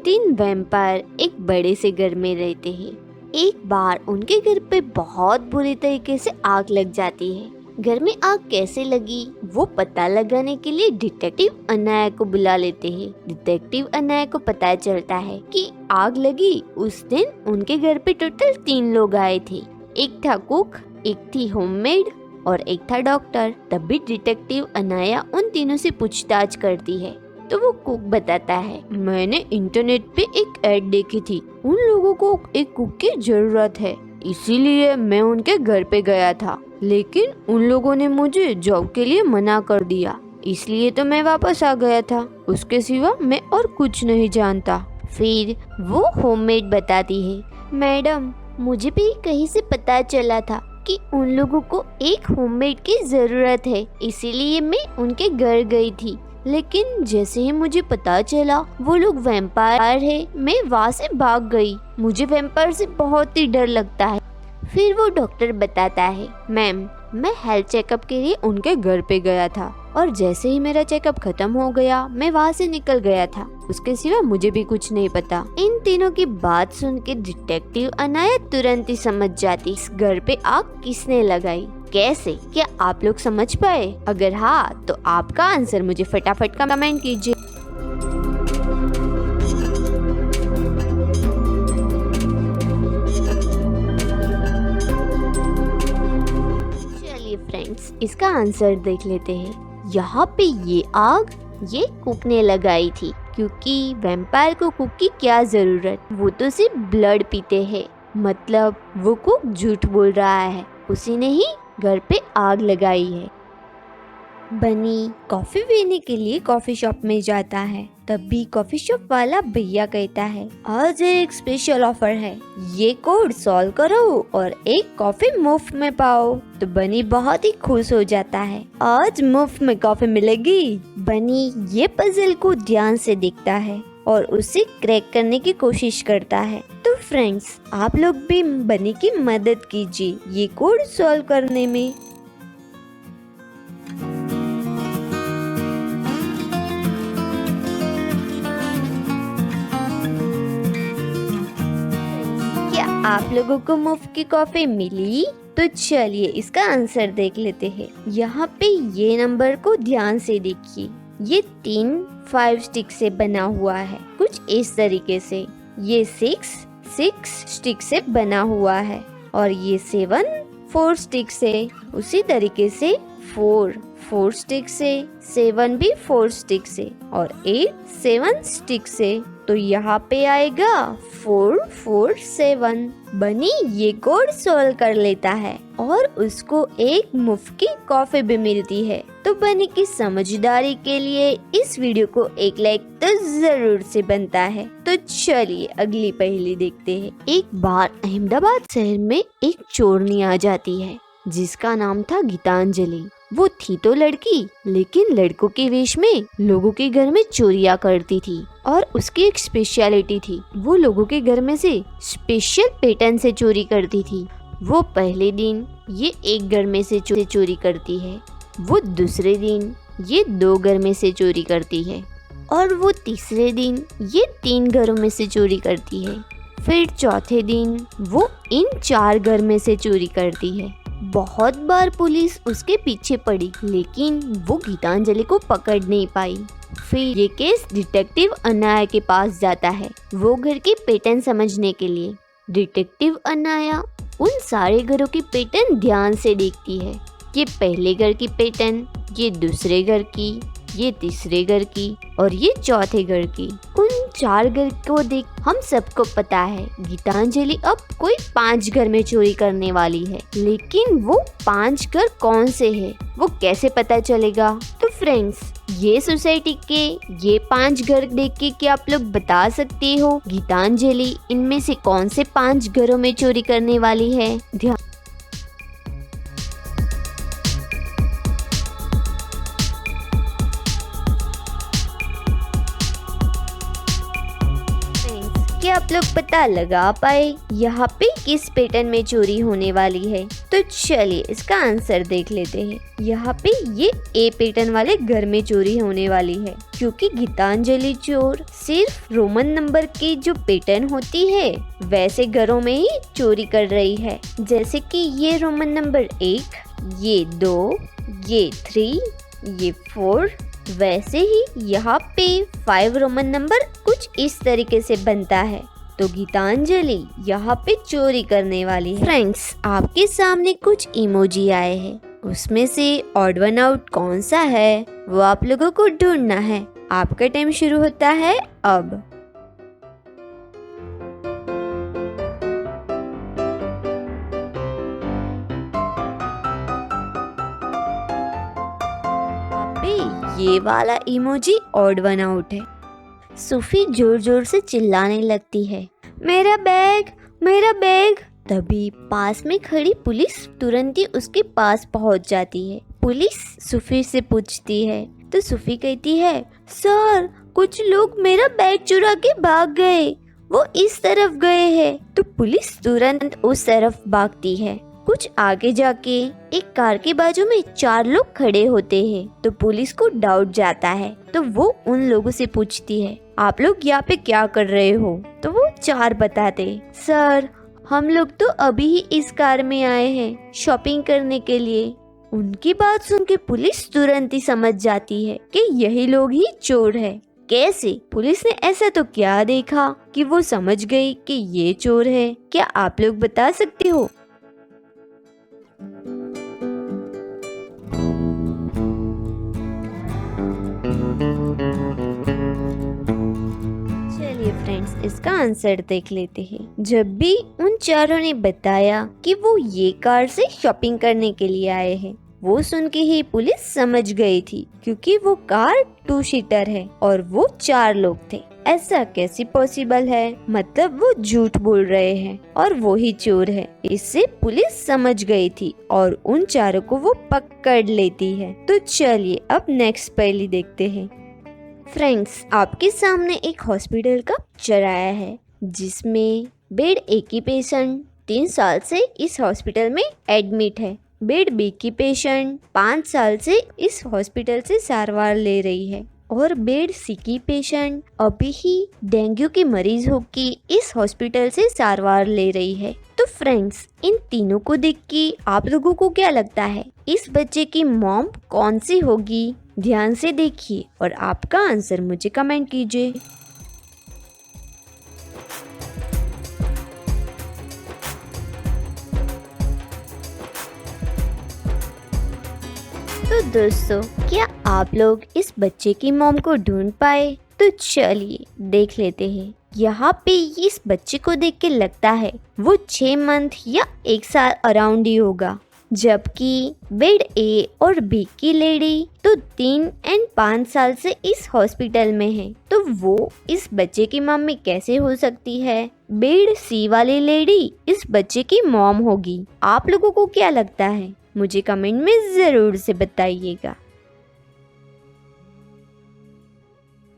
तीन वैम्पायर एक बड़े से घर में रहते हैं। एक बार उनके घर पे बहुत बुरी तरीके से आग लग जाती है। घर में आग कैसे लगी वो पता लगाने के लिए डिटेक्टिव अनाया को बुला लेते हैं। डिटेक्टिव अनाया को पता चलता है कि आग लगी उस दिन उनके घर पे टोटल 3 लोग आए थे। एक था कुक, एक थी होममेड और एक था डॉक्टर। तभी डिटेक्टिव अनाया उन तीनों से पूछताछ करती है तो वो कुक बताता है, मैंने इंटरनेट पे एक ऐड देखी थी, उन लोगों को एक कुक की जरूरत है, इसीलिए मैं उनके घर पे गया था, लेकिन उन लोगों ने मुझे जॉब के लिए मना कर दिया, इसलिए तो मैं वापस आ गया था। उसके सिवा मैं और कुछ नहीं जानता। फिर वो होममेड बताती है, मैडम मुझे भी कहीं से पता चला था कि उन लोगों को एक होममेड की जरूरत है, इसीलिए मैं उनके घर गई थी, लेकिन जैसे ही मुझे पता चला वो लोग वैम्पायर है, मैं वहाँ से भाग गई। मुझे वैम्पायर से बहुत ही डर लगता है। फिर वो डॉक्टर बताता है, मैम मैं हेल्थ चेकअप के लिए उनके घर पे गया था और जैसे ही मेरा चेकअप खत्म हो गया मैं वहाँ से निकल गया था, उसके सिवा मुझे भी कुछ नहीं पता। इन तीनों की बात सुन के डिटेक्टिव अनाया तुरंत ही समझ जाती इस घर पे आग किसने लगाई। कैसे, क्या आप लोग समझ पाए? अगर हाँ तो आपका आंसर मुझे फटाफट कमेंट कीजिए। चलिए फ्रेंड्स, इसका आंसर देख लेते हैं। यहाँ पे ये आग ये कुक ने लगाई थी, क्योंकि वैम्पायर को कुक की क्या जरूरत, वो तो सिर्फ ब्लड पीते हैं। मतलब वो कुक झूठ बोल रहा है, उसी ने ही घर पे आग लगाई है। बनी कॉफी पीने के लिए कॉफी शॉप में जाता है। तभी कॉफी शॉप वाला भैया कहता है, आज एक स्पेशल ऑफर है, ये कोड सॉल्व करो और एक कॉफी मुफ्त में पाओ। तो बनी बहुत ही खुश हो जाता है, आज मुफ्त में कॉफी मिलेगी। बनी ये पजल को ध्यान से देखता है और उसे क्रैक करने की कोशिश करता है। तो फ्रेंड्स, आप लोग भी बनी की मदद कीजिए ये कोड सॉल्व करने में। क्या आप लोगों को मुफ्त की कॉफी मिली? तो चलिए इसका आंसर देख लेते हैं। यहाँ पे ये नंबर को ध्यान से देखिए, ये 3 5 स्टिक से बना हुआ है, कुछ इस तरीके से। ये 6 स्टिक से बना हुआ है और ये 7 4 स्टिक से, उसी तरीके से 4 स्टिक से, 7 भी 4 स्टिक से और 8 7 स्टिक से। तो यहाँ पे आएगा 4 4 7। बनी ये कोड सॉल्व कर लेता है और उसको एक मुफ्त की कॉफी भी मिलती है। तो बनी की समझदारी के लिए इस वीडियो को एक लाइक तो जरूर से बनता है। तो चलिए अगली पहेली देखते हैं। एक बार अहमदाबाद शहर में एक चोरनी आ जाती है जिसका नाम था गीतांजलि। वो थी तो लड़की, लेकिन लड़कों के वेश में लोगों के घर में चोरियां करती थी और उसकी एक स्पेशलिटी थी, वो लोगों के घर में से स्पेशल पैटर्न से चोरी करती थी। वो पहले दिन ये एक घर में से चोरी करती है, वो दूसरे दिन ये 2 घर में से चोरी करती है और वो तीसरे दिन ये 3 घरों में से चोरी करती है। फिर चौथे दिन वो इन 4 घर में से चोरी करती है। बहुत बार पुलिस उसके पीछे पड़ी, लेकिन वो गीतांजलि को पकड़ नहीं पाई। फिर ये केस डिटेक्टिव अनाया के पास जाता है, वो घर की पैटर्न समझने के लिए। डिटेक्टिव अनाया उन सारे घरों की पैटर्न ध्यान से देखती है। ये पहले घर की पैटर्न, ये दूसरे घर की, ये तीसरे घर की और ये चौथे घर की। उन 4 घर को देख हम सबको पता है गीतांजलि अब कोई 5 घर में चोरी करने वाली है, लेकिन वो 5 घर कौन से हैं, वो कैसे पता चलेगा? तो फ्रेंड्स, ये सोसाइटी के ये 5 घर देख के क्या आप लोग बता सकते हो गीतांजलि इनमें से कौन से 5 घरों में चोरी करने वाली है? ध्यान क्या आप लोग पता लगा पाए यहाँ पे किस पैटर्न में चोरी होने वाली है? तो चलिए इसका आंसर देख लेते हैं। यहाँ पे ये ए पैटर्न वाले घर में चोरी होने वाली है, क्योंकि गीतांजलि चोर सिर्फ रोमन नंबर की जो पैटर्न होती है वैसे घरों में ही चोरी कर रही है। जैसे कि ये रोमन नंबर 1, ये 2, ये 3, ये 4, वैसे ही यहाँ पे 5 रोमन नंबर कुछ इस तरीके से बनता है। तो गीतांजलि यहाँ पे चोरी करने वाली है। फ्रेंड्स, आपके सामने कुछ इमोजी आए हैं, उसमें से ऑड वन आउट कौन सा है वो आप लोगों को ढूंढना है। आपका टाइम शुरू होता है अब। ये वाला इमोजी ऑड वन आउट है। सूफी जोर जोर से चिल्लाने लगती है, मेरा बैग, मेरा बैग। तभी पास में खड़ी पुलिस तुरंत ही उसके पास पहुंच जाती है। पुलिस सूफी से पूछती है तो सूफी कहती है, सर कुछ लोग मेरा बैग चुरा के भाग गए, वो इस तरफ गए हैं। तो पुलिस तुरंत उस तरफ भागती है। कुछ आगे जाके एक कार के बाजू में 4 लोग खड़े होते हैं। तो पुलिस को डाउट जाता है, तो वो उन लोगों से पूछती है, आप लोग यहाँ पे क्या कर रहे हो? तो वो 4 बताते, सर हम लोग तो अभी ही इस कार में आए हैं शॉपिंग करने के लिए। उनकी बात सुन के पुलिस तुरंत ही समझ जाती है कि यही लोग ही चोर है। कैसे? पुलिस ने ऐसा तो क्या देखा कि वो समझ गई कि ये चोर है? क्या आप लोग बता सकते हो? चलिए फ्रेंड्स, इसका आंसर देख लेते हैं। जब भी उन चारों ने बताया कि वो ये कार से शॉपिंग करने के लिए आए हैं, वो सुन के ही पुलिस समझ गई थी, क्योंकि वो कार 2 सीटर है और वो 4 लोग थे। ऐसा कैसे पॉसिबल है? मतलब वो झूठ बोल रहे हैं और वो ही चोर है। इससे पुलिस समझ गई थी और उन चारों को वो पकड़ लेती है। तो चलिए अब नेक्स्ट पहेली देखते हैं। फ्रेंड्स, आपके सामने एक हॉस्पिटल का पिक्चर आया है, जिसमें बेड ए की पेशेंट 3 साल से इस हॉस्पिटल में एडमिट है। बेड बी की पेशेंट 5 साल से इस हॉस्पिटल से सारवार ले रही है और बेड सी की पेशेंट अभी ही डेंगू की मरीज होकर इस हॉस्पिटल से सारवार ले रही है। तो फ्रेंड्स, इन तीनों को देख के आप लोगों को क्या लगता है, इस बच्चे की मॉम कौन सी होगी? ध्यान से देखिए और आपका आंसर मुझे कमेंट कीजिए। तो दोस्तों, क्या आप लोग इस बच्चे की मॉम को ढूंढ पाए? तो चलिए देख लेते हैं। यहाँ पे इस बच्चे को देख के लगता है वो 6 मंथ या 1 साल अराउंड ही होगा, जबकि बेड ए और बी की लेडी तो 3 और 5 साल से इस हॉस्पिटल में है। तो वो इस बच्चे की मम्मी कैसे हो सकती है? बेड सी वाली लेडी इस बच्चे की मॉम होगी। आप लोगों को क्या लगता है? मुझे कमेंट में जरूर से बताइएगा।